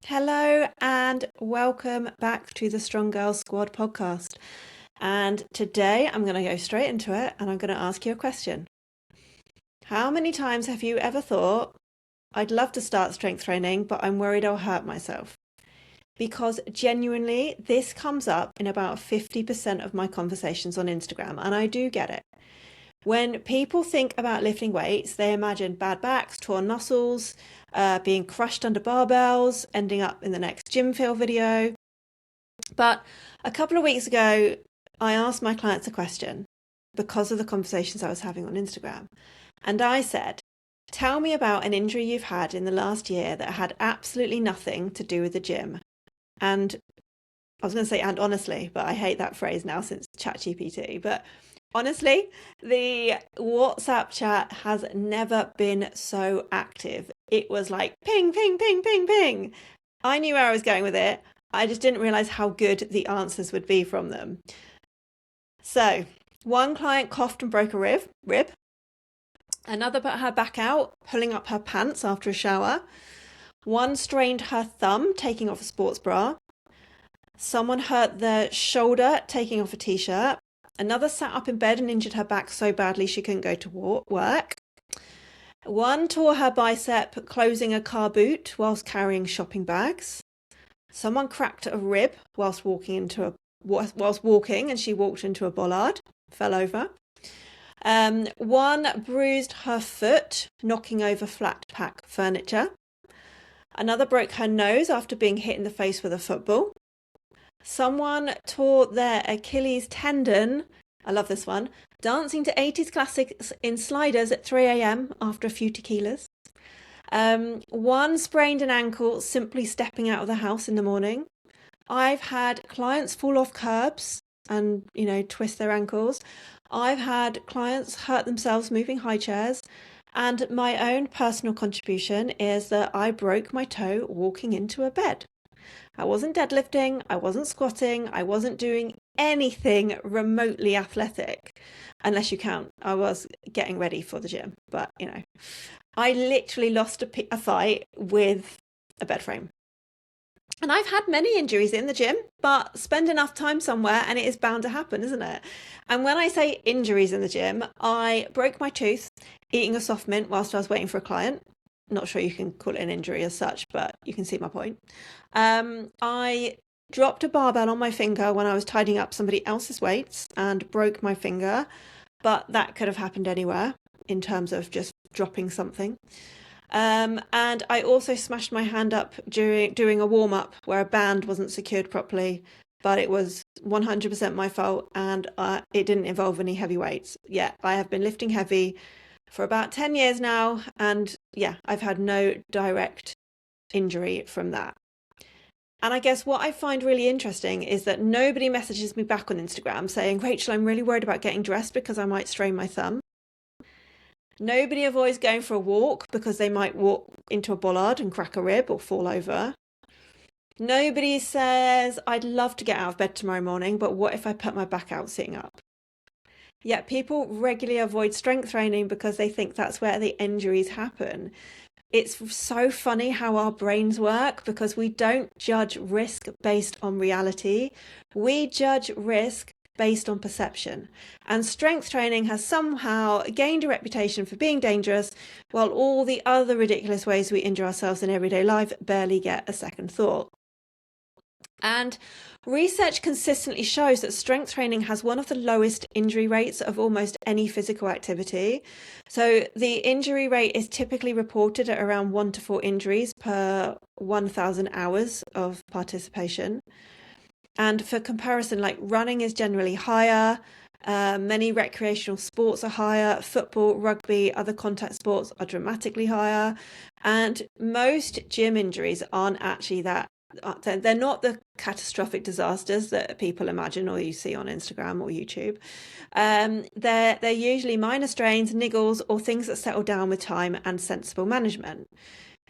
Hello and welcome back to the Strong Girls Squad podcast. And today I'm going to go straight into it and I'm going to ask you a question. How many times have you ever thought, I'd love to start strength training, but I'm worried I'll hurt myself? Because genuinely, this comes up in about 50% of my conversations on Instagram, and I do get it. When people think about lifting weights, they imagine bad backs, torn muscles, being crushed under barbells, ending up in the next gym fail video. But a couple of weeks ago, I asked my clients a question because of the conversations I was having on Instagram. And I said, tell me about an injury you've had in the last year that had absolutely nothing to do with the gym. And I was going to say, and honestly, but I hate that phrase now since ChatGPT. But honestly, the WhatsApp chat has never been so active. It was like ping, ping, ping, ping, ping. I knew where I was going with it. I just didn't realize how good the answers would be from them. So, one client coughed and broke a rib. Another put her back out, pulling up her pants after a shower. One strained her thumb, taking off a sports bra. Someone hurt their shoulder, taking off a t-shirt. Another sat up in bed and injured her back so badly she couldn't go to work. One tore her bicep closing a car boot whilst carrying shopping bags. Someone cracked a rib whilst walking and she walked into a bollard, fell over. One bruised her foot, knocking over flat pack furniture. Another broke her nose after being hit in the face with a football. Someone tore their Achilles tendon, I love this one, dancing to 80s classics in sliders at 3 a.m. after a few tequilas. One sprained an ankle simply stepping out of the house in the morning. I've had clients fall off curbs and, twist their ankles. I've had clients hurt themselves moving high chairs. And my own personal contribution is that I broke my toe walking into a bed. I wasn't deadlifting, I wasn't squatting, I wasn't doing anything remotely athletic, unless you count. I was getting ready for the gym, but I literally lost a fight with a bed frame. And I've had many injuries in the gym, but spend enough time somewhere and it is bound to happen, isn't it? And when I say injuries in the gym, I broke my tooth eating a soft mint whilst I was waiting for a client. Not sure you can call it an injury as such, but you can see my point. I dropped a barbell on my finger when I was tidying up somebody else's weights and broke my finger, but that could have happened anywhere in terms of just dropping something. And I also smashed my hand up during doing a warm up where a band wasn't secured properly, but it was 100% my fault and it didn't involve any heavy weights. Yeah, I have been lifting heavy for about 10 years now, and yeah, I've had no direct injury from that. And I guess what I find really interesting is that nobody messages me back on Instagram saying, Rachel, I'm really worried about getting dressed because I might strain my thumb. Nobody avoids going for a walk because they might walk into a bollard and crack a rib or fall over. Nobody says, I'd love to get out of bed tomorrow morning, but what if I put my back out sitting up? Yet people regularly avoid strength training because they think that's where the injuries happen. It's so funny how our brains work because we don't judge risk based on reality. We judge risk based on perception. And strength training has somehow gained a reputation for being dangerous, while all the other ridiculous ways we injure ourselves in everyday life barely get a second thought. And research consistently shows that strength training has one of the lowest injury rates of almost any physical activity. So the injury rate is typically reported at around 1 to 4 injuries per 1,000 hours of participation. And for comparison, like running is generally higher. Many recreational sports are higher. Football, rugby, other contact sports are dramatically higher. And most gym injuries aren't actually that. They're not the catastrophic disasters that people imagine or you see on Instagram or YouTube. They're usually minor strains, niggles, or things that settle down with time and sensible management.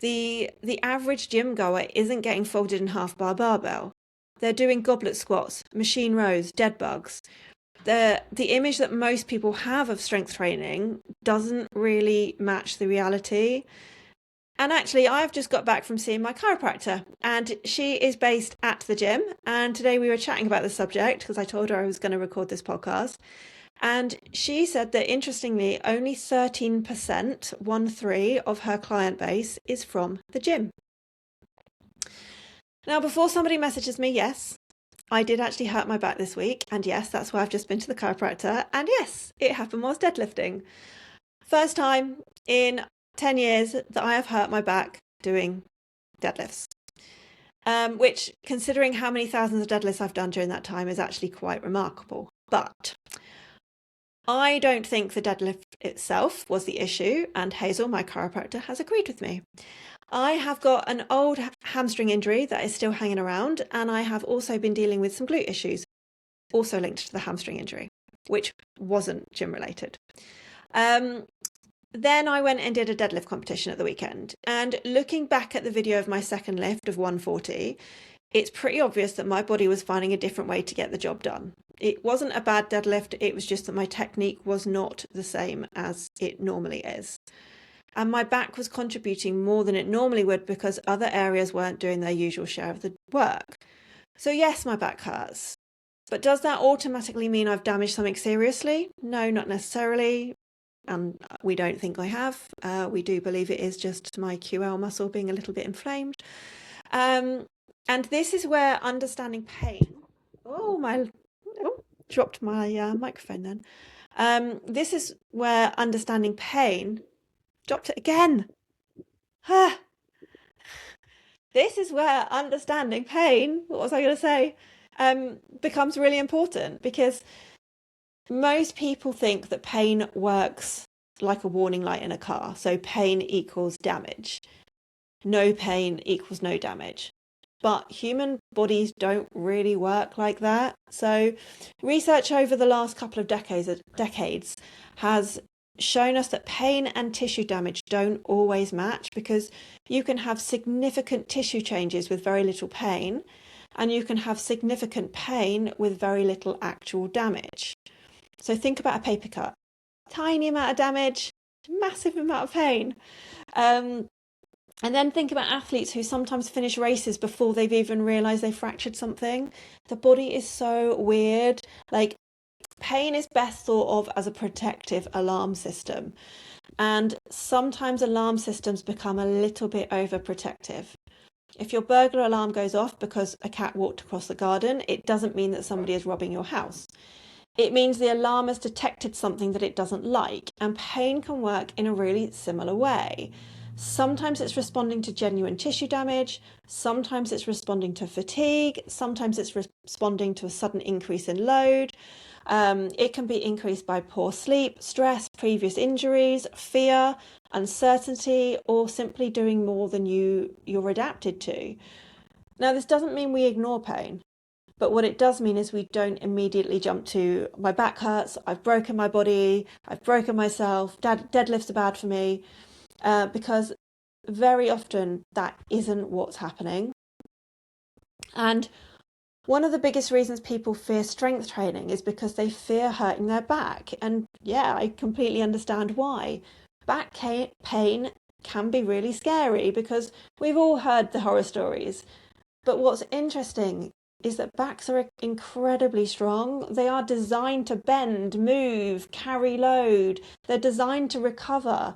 The average gym goer isn't getting folded in half by a barbell. They're doing goblet squats, machine rows, dead bugs. The image that most people have of strength training doesn't really match the reality. And actually, I've just got back from seeing my chiropractor, and she is based at the gym. And today we were chatting about the subject because I told her I was going to record this podcast. And she said that interestingly, only 13%, 1-3, of her client base is from the gym. Now, before somebody messages me, yes, I did actually hurt my back this week. And yes, that's why I've just been to the chiropractor. And yes, it happened whilst deadlifting. First time in 10 years that I have hurt my back doing deadlifts. Which, considering how many thousands of deadlifts I've done during that time, is actually quite remarkable. But I don't think the deadlift itself was the issue, and Hazel, my chiropractor, has agreed with me. I have got an old hamstring injury that is still hanging around, and I have also been dealing with some glute issues, also linked to the hamstring injury, which wasn't gym related. Then I went and did a deadlift competition at the weekend, and looking back at the video of my second lift of 140, it's pretty obvious that my body was finding a different way to get the job done. It wasn't a bad deadlift, it was just that my technique was not the same as it normally is. And my back was contributing more than it normally would because other areas weren't doing their usual share of the work. So yes, my back hurts. But does that automatically mean I've damaged something seriously? No, not necessarily. And we don't think I have. We do believe it is just my QL muscle being a little bit inflamed. And this is where understanding pain... dropped my microphone then. This is where understanding pain... Dropped it again! This is where understanding pain, what was I going to say, becomes really important, because most people think that pain works like a warning light in a car. So pain equals damage. No pain equals no damage. But human bodies don't really work like that. So research over the last couple of decades has shown us that pain and tissue damage don't always match, because you can have significant tissue changes with very little pain, and you can have significant pain with very little actual damage. So think about a paper cut. Tiny amount of damage, massive amount of pain. And then think about athletes who sometimes finish races before they've even realised they fractured something. The body is so weird. Like, pain is best thought of as a protective alarm system. And sometimes alarm systems become a little bit overprotective. If your burglar alarm goes off because a cat walked across the garden, it doesn't mean that somebody is robbing your house. It means the alarm has detected something that it doesn't like, and pain can work in a really similar way. Sometimes it's responding to genuine tissue damage, sometimes it's responding to fatigue, sometimes it's responding to a sudden increase in load. It can be increased by poor sleep, stress, previous injuries, fear, uncertainty, or simply doing more than you're adapted to. Now, this doesn't mean we ignore pain. But what it does mean is we don't immediately jump to, my back hurts, I've broken my body, I've broken myself, deadlifts are bad for me, because very often that isn't what's happening. And one of the biggest reasons people fear strength training is because they fear hurting their back. And yeah, I completely understand why. Back pain can be really scary because we've all heard the horror stories. But what's interesting is that backs are incredibly strong. They are designed to bend, move, carry load. They're designed to recover.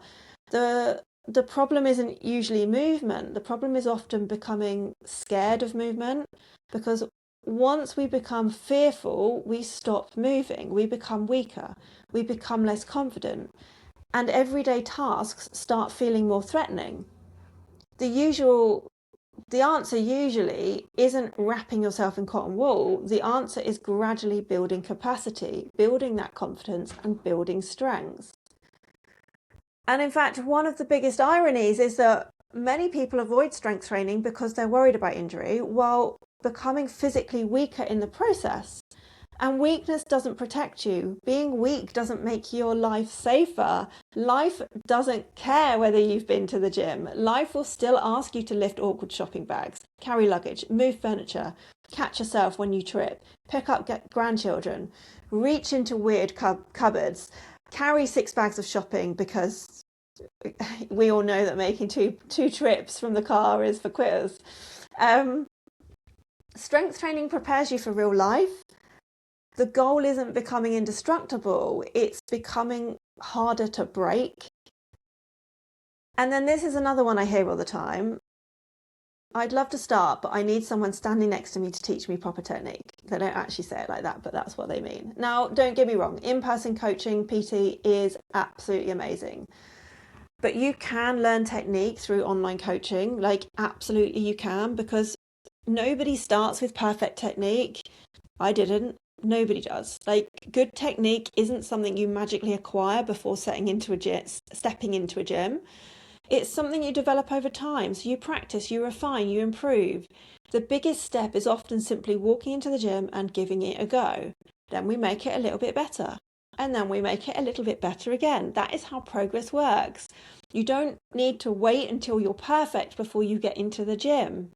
The problem isn't usually movement. The problem is often becoming scared of movement, because once we become fearful, we stop moving. We become weaker. We become less confident. And everyday tasks start feeling more threatening. The answer usually isn't wrapping yourself in cotton wool. The answer is gradually building capacity, building that confidence, and building strength. And in fact, one of the biggest ironies is that many people avoid strength training because they're worried about injury, while becoming physically weaker in the process. And weakness doesn't protect you. Being weak doesn't make your life safer. Life doesn't care whether you've been to the gym. Life will still ask you to lift awkward shopping bags, carry luggage, move furniture, catch yourself when you trip, pick up grandchildren, reach into weird cupboards, carry 6 bags of shopping because we all know that making two trips from the car is for quitters. Strength training prepares you for real life. The goal isn't becoming indestructible, it's becoming harder to break. And then this is another one I hear all the time. I'd love to start, but I need someone standing next to me to teach me proper technique. They don't actually say it like that, but that's what they mean. Now, don't get me wrong, in-person coaching, PT, is absolutely amazing. But you can learn technique through online coaching, like absolutely you can, because nobody starts with perfect technique. I didn't. Nobody does. Like, good technique isn't something you magically acquire before stepping into a gym. It's something you develop over time. So you practice, you refine, you improve. The biggest step is often simply walking into the gym and giving it a go. Then we make it a little bit better. And then we make it a little bit better again. That is how progress works. You don't need to wait until you're perfect before you get into the gym.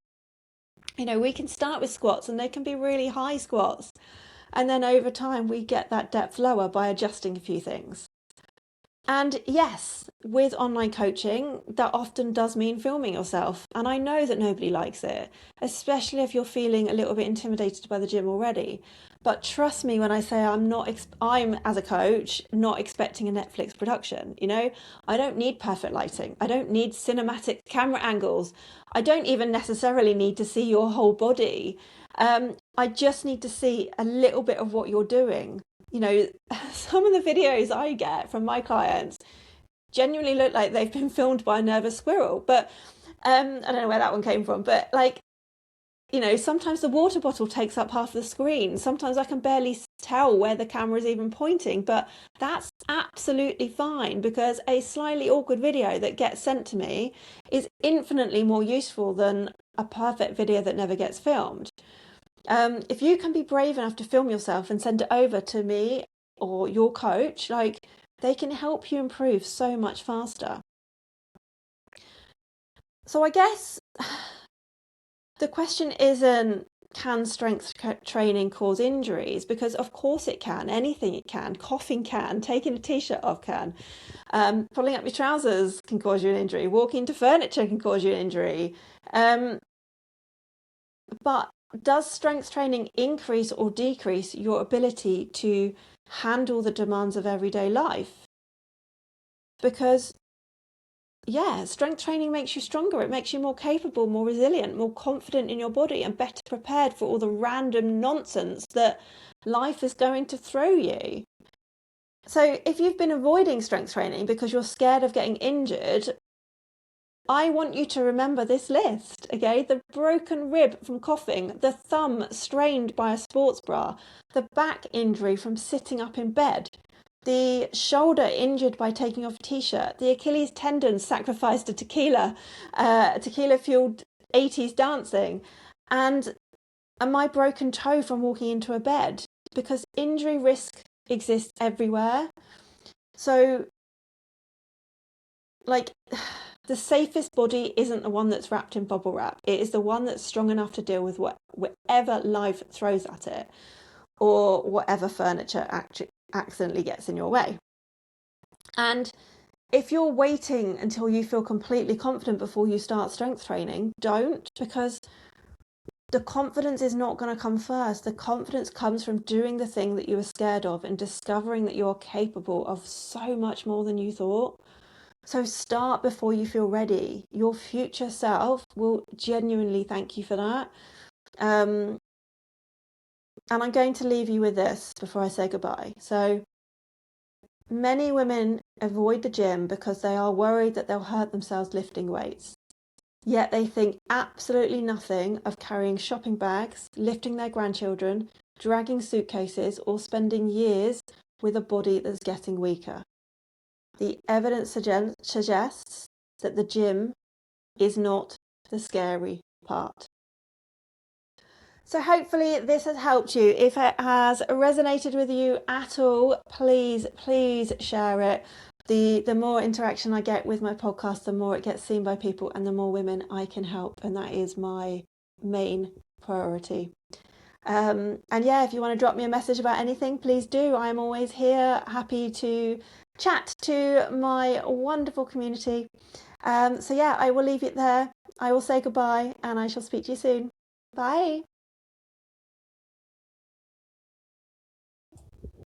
We can start with squats and they can be really high squats. And then over time, we get that depth lower by adjusting a few things. And yes, with online coaching, that often does mean filming yourself. And I know that nobody likes it, especially if you're feeling a little bit intimidated by the gym already. But trust me when I say I'm as a coach, not expecting a Netflix production. I don't need perfect lighting. I don't need cinematic camera angles. I don't even necessarily need to see your whole body. I just need to see a little bit of what you're doing. Some of the videos I get from my clients genuinely look like they've been filmed by a nervous squirrel. But I don't know where that one came from. But sometimes the water bottle takes up half the screen. Sometimes I can barely tell where the camera is even pointing. But that's absolutely fine, because a slightly awkward video that gets sent to me is infinitely more useful than a perfect video that never gets filmed. If you can be brave enough to film yourself and send it over to me or your coach, they can help you improve so much faster. So I guess the question isn't, can strength training cause injuries? Because of course it can. Anything it can. Coughing can. Taking a t-shirt off can. Pulling up your trousers can cause you an injury. Walking into furniture can cause you an injury. But does strength training increase or decrease your ability to handle the demands of everyday life? Because, strength training makes you stronger. It makes you more capable, more resilient, more confident in your body, and better prepared for all the random nonsense that life is going to throw you. So if you've been avoiding strength training because you're scared of getting injured, I want you to remember this list, okay? The broken rib from coughing, the thumb strained by a sports bra, the back injury from sitting up in bed, the shoulder injured by taking off a t-shirt, the Achilles tendon sacrificed to tequila-fueled 80s dancing, and my broken toe from walking into a bed, because injury risk exists everywhere. So, the safest body isn't the one that's wrapped in bubble wrap. It is the one that's strong enough to deal with whatever life throws at it, or whatever furniture accidentally gets in your way. And if you're waiting until you feel completely confident before you start strength training, don't, because the confidence is not going to come first. The confidence comes from doing the thing that you were scared of and discovering that you're capable of so much more than you thought. So start before you feel ready. Your future self will genuinely thank you for that. And I'm going to leave you with this before I say goodbye. So many women avoid the gym because they are worried that they'll hurt themselves lifting weights. Yet they think absolutely nothing of carrying shopping bags, lifting their grandchildren, dragging suitcases, or spending years with a body that's getting weaker. The evidence suggests that the gym is not the scary part. So hopefully this has helped you. If it has resonated with you at all, please share it. The more interaction I get with my podcast, the more it gets seen by people and the more women I can help. And that is my main priority. And if you want to drop me a message about anything, please do. I'm always here, happy to chat to my wonderful community. So yeah, I will leave it there. I will say goodbye and I shall speak to you soon. Bye.